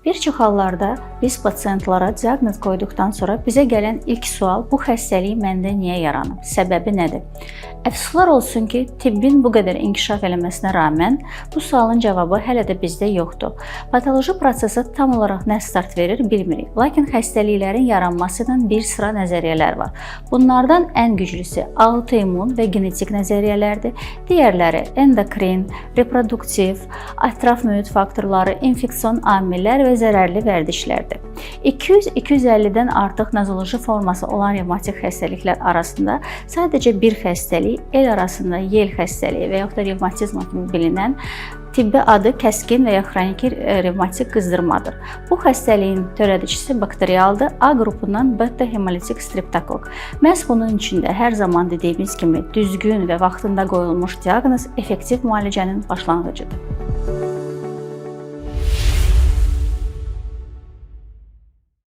Bir çox hallarda biz pasientlara diaqnoz qoyduqdan sonra bizə gələn ilk sual bu xəstəlik məndə niyə yaranıb, səbəbi nədir? Əfsuslar olsun ki, tibbin bu qədər inkişaf eləməsinə rağmen bu sualın cavabı hələ də bizdə yoxdur. Patoloji prosesə tam olaraq nə start verir bilmirik. Lakin xəstəliklərin yaranmasının bir sıra nəzəriyyələr var. Bunlardan ən güclüsü autoimmun və genetik nəzəriyyələrdir. Digərləri endokrin, reproduktiv, ətraf mühit faktorları, infeksion amillər və zərərli vərdişlərdir. 200-250-dən artıq nozoloji forması olan revmatik xəstəliklər arasında sadəcə bir xəstəlik, el arasında yel xəstəliyi və yaxud da revmatizma kimi bilinən tibbi adı kəskin və ya xroniki revmatik qızdırmadır. Bu xəstəliyin törədicisi bakterialdır, A qrupundan beta hemolitik streptokok. Məhz bunun üçün də hər zaman dediyimiz kimi düzgün və vaxtında qoyulmuş diaqnoz effektiv müalicənin başlanğıcıdır.